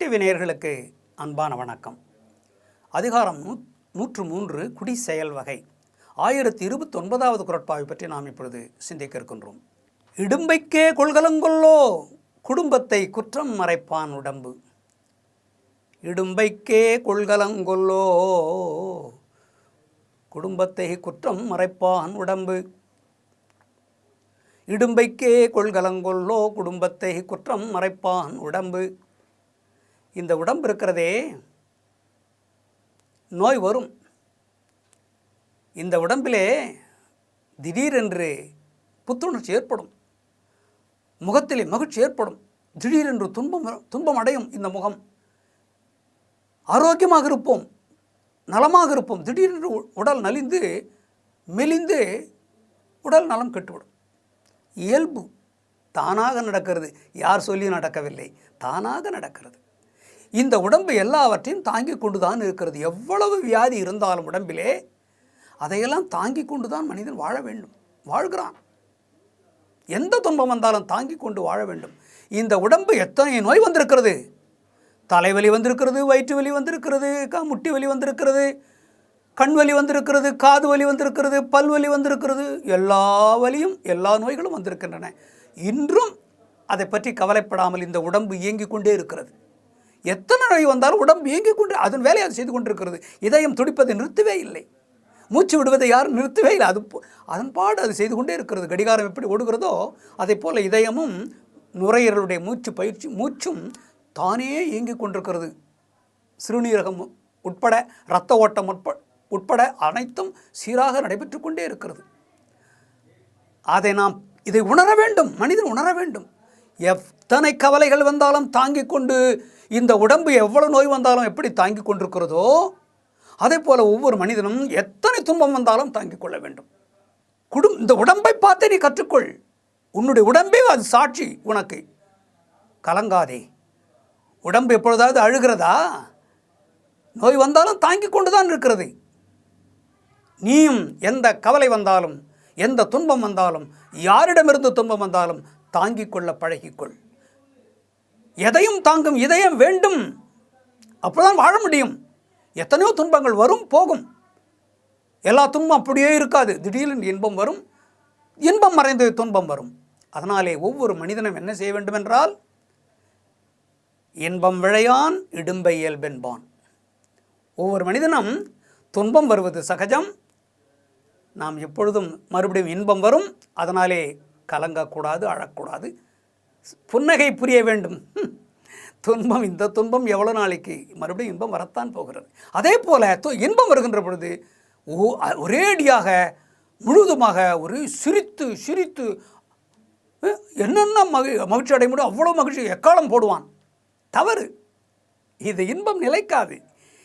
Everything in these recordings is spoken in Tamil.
டிவி நேயர்களுக்கு அன்பான வணக்கம். அதிகாரம் 103 குடி செயல் வகை 1029வது குறட்பாவை பற்றி நாம் இப்பொழுது சிந்திக்க இருக்கின்றோம். இடும்பைக்கே கொள்கலங்கொல்லோ குடும்பத்தை குற்றம் மறைப்பான் உடம்பு. இடும்பைக்கே கொள்கலங்கொல்லோ குடும்பத்தை குற்றம் மறைப்பான் உடம்பு. இடும்பைக்கே கொள்கலங்கொல்லோ குடும்பத்தை குற்றம் மறைப்பான் உடம்பு. இந்த உடம்பு இருக்கிறதே, நோய் வரும். இந்த உடம்பிலே திடீரென்று புத்துணர்ச்சி ஏற்படும், முகத்திலே மகிழ்ச்சி ஏற்படும். திடீரென்று துன்பம் அடையும் இந்த முகம். ஆரோக்கியமாக இருப்போம், நலமாக இருப்போம். திடீரென்று உடல் நலிந்து மெலிந்து உடல் நலம் கெட்டுவிடும். இயல்பு, தானாக நடக்கிறது. யார் சொல்லி நடக்கவில்லை, தானாக நடக்கிறது. இந்த உடம்பு எல்லாவற்றையும் தாங்கி கொண்டு தான் இருக்கிறது. எவ்வளவு வியாதி இருந்தாலும் உடம்பிலே அதையெல்லாம் தாங்கி கொண்டு தான் மனிதன் வாழ வேண்டும், வாழ்கிறான். எந்த துன்பம் வந்தாலும் தாங்கி கொண்டு வாழ வேண்டும். இந்த உடம்பு எத்தனை நோய் வந்திருக்கிறது. தலைவலி வந்திருக்கிறது, வயிற்று வலி வந்திருக்கிறது, முட்டி வலி வந்திருக்கிறது, கண் வலி வந்திருக்கிறது, காது வலி வந்திருக்கிறது, பல்வலி வந்திருக்கிறது. எல்லா வலியும் எல்லா நோய்களும் வந்திருக்கின்றன. இன்றும் அதை பற்றி கவலைப்படாமல் இந்த உடம்பு இயங்கிக் கொண்டே இருக்கிறது. எத்தனை நோய் வந்தாலும் உடம்பு இயங்கிக் கொண்டு அதன் வேலையை அது செய்து கொண்டிருக்கிறது. இதயம் துடிப்பதை நிறுத்தவே இல்லை, மூச்சு விடுவதை யாரும் நிறுத்தவே இல்லை. அதன் பாடு அது செய்து கொண்டே இருக்கிறது. கடிகாரம் எப்படி ஓடுகிறதோ அதை போல் இதயமும் நுரையீரலுடைய மூச்சும் தானே இயங்கிக் கொண்டிருக்கிறது. சிறுநீரகம் உட்பட இரத்த ஓட்டம் உட்பட அனைத்தும் சீராக நடைபெற்று கொண்டே இருக்கிறது. இதை உணர வேண்டும், மனிதன் உணர வேண்டும். எத்தனை கவலைகள் வந்தாலும் தாங்கிக் கொண்டு, இந்த உடம்பு எவ்வளவு நோய் வந்தாலும் எப்படி தாங்கிக் கொண்டிருக்கிறதோ அதே போல ஒவ்வொரு மனிதனும் எத்தனை துன்பம் வந்தாலும் தாங்கிக் கொள்ள வேண்டும். இந்த உடம்பை பார்த்தே நீ கற்றுக்கொள். உன்னுடைய உடம்பே அது சாட்சி உனக்கு. கலங்காதே. உடம்பு எப்பொழுதாவது அழுகிறதா? நோய் வந்தாலும் தாங்கிக் கொண்டு தான் இருக்கிறது. நீயும் எந்த கவலை வந்தாலும், எந்த துன்பம் வந்தாலும், யாரிடமிருந்து துன்பம் வந்தாலும் தாங்கிக் கொள்ள பழகிக்கொள். எதையும் தாங்கும் இதயம் வேண்டும், அப்போதான் வாழ முடியும். எத்தனையோ துன்பங்கள் வரும் போகும். எல்லா துன்பம் அப்படியே இருக்காது. திடீரென்று இன்பம் வரும், இன்பம் மறைந்து துன்பம் வரும். அதனாலே ஒவ்வொரு மனிதனும் என்ன செய்ய வேண்டும் என்றால், இன்பம் விழையான் இடும்பை இயல்பென்பான். ஒவ்வொரு மனிதனும் துன்பம் வருவது சகஜம். நாம் எப்பொழுதும் மறுபடியும் இன்பம் வரும். அதனாலே கலங்கக்கூடாது, அழக்கூடாது, புன்னகை புரிய வேண்டும். துன்பம், இந்த துன்பம் எவ்வளோ நாளைக்கு, மறுபடியும் இன்பம் வரத்தான் போகிறது. அதே போல் இன்பம் வருகின்ற பொழுது ஒரேடியாக முழுவதுமாக ஒரு சிரித்து என்னென்ன மகிழ்ச்சி அடைய முடியும் அவ்வளோ மகிழ்ச்சி எக்காலம் போடுவான். தவறு. இது இன்பம் நிலைக்காது.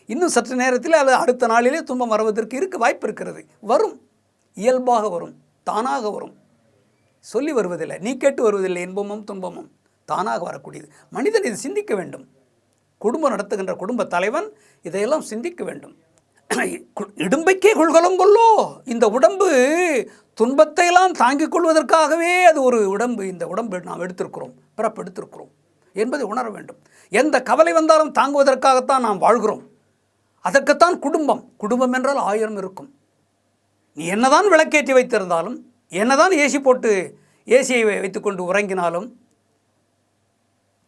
இன்னும் சற்று நேரத்தில் அது அடுத்த நாளிலே துன்பம் வருவதற்கு வாய்ப்பு இருக்கிறது. வரும், இயல்பாக வரும், தானாக வரும். சொல்லி வருவதில்லை, நீ கேட்டு வருவதில்லை. இன்பமும் துன்பமும் தானாக வரக்கூடியது. மனிதன் இது சிந்திக்க வேண்டும். குடும்பம் நடத்துகின்ற குடும்ப தலைவன் இதையெல்லாம் சிந்திக்க வேண்டும். இடும்பைக்கே கொள்கலங்கொல்லோ. இந்த உடம்பு துன்பத்தை எல்லாம் தாங்கிக் கொள்வதற்காகவே அது ஒரு உடம்பு. இந்த உடம்பு நாம் எடுத்திருக்கிறோம், பிறப்பெடுத்திருக்கிறோம் என்பதை உணர வேண்டும். எந்த கவலை வந்தாலும் தாங்குவதற்காகத்தான் நாம் வாழ்கிறோம். அதற்குத்தான் குடும்பம் என்றால் 1000 இருக்கும். நீ என்னதான் விளக்கேற்றி வைத்திருந்தாலும், என்னதான் ஏசியை வைத்துக்கொண்டு உறங்கினாலும்,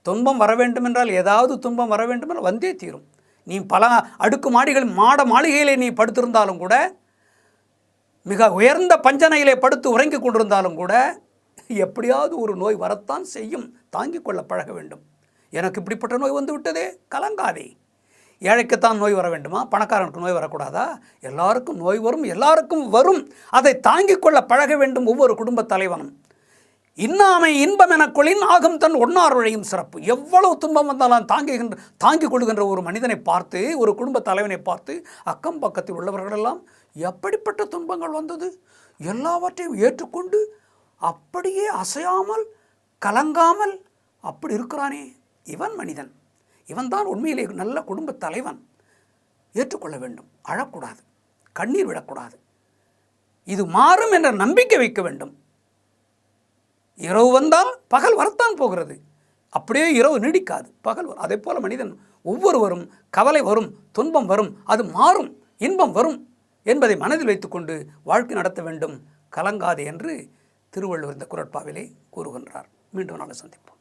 துன்பம் வர வேண்டும் என்றால், ஏதாவது துன்பம் வர வேண்டும் என்றால் வந்தே தீரும். நீ பல அடுக்கு மாளிகையிலே நீ படுத்திருந்தாலும் கூட, மிக உயர்ந்த பஞ்சனையிலே படுத்து உறங்கி கொண்டிருந்தாலும் கூட, எப்படியாவது ஒரு நோய் வரத்தான் செய்யும். தாங்கிக் கொள்ள பழக வேண்டும். எனக்கு இப்படிப்பட்ட நோய் வந்து விட்டதே, கலங்காதே. ஏழைக்குத்தான் நோய் வர வேண்டுமா? பணக்காரனுக்கு நோய் வரக்கூடாதா? எல்லாருக்கும் நோய் வரும், எல்லாருக்கும் வரும். அதை தாங்கிக் கொள்ள பழக வேண்டும் ஒவ்வொரு குடும்ப தலைவனும். இன்னாமை இன்பம் எனக்குள்ளின் ஆகும் தன் ஒன்னார் உழையும் சிறப்பு. எவ்வளவு துன்பம் வந்தாலும் தாங்கிக் கொள்கின்ற ஒரு மனிதனை பார்த்து, ஒரு குடும்ப தலைவனை பார்த்து, அக்கம் பக்கத்தில் உள்ளவர்களெல்லாம் எப்படிப்பட்ட துன்பங்கள் வந்தது எல்லாவற்றையும் ஏற்றுக்கொண்டு அப்படியே அசையாமல் கலங்காமல் அப்படி இருக்கிறானே, இவன் மனிதன். இவன்தான் உண்மையிலே நல்ல குடும்ப தலைவன். ஏற்றுக்கொள்ள வேண்டும். அழக்கூடாது, கண்ணீர் விடக்கூடாது. இது மாறும் என்ற நம்பிக்கை வைக்க வேண்டும். இரவு வந்தால் பகல் வரத்தான் போகிறது. அப்படியே இரவு நீடிக்காது, பகல் வரும். அதே போல் மனிதன் ஒவ்வொருவரும் கவலை வரும், துன்பம் வரும், அது மாறும், இன்பம் வரும் என்பதை மனதில் வைத்துக்கொண்டு வாழ்க்கை நடத்த வேண்டும். கலங்காதே என்று திருவள்ளுவர் இந்த குறட்பாவிலே கூறுகின்றார். மீண்டும் நாளை சந்திப்போம்.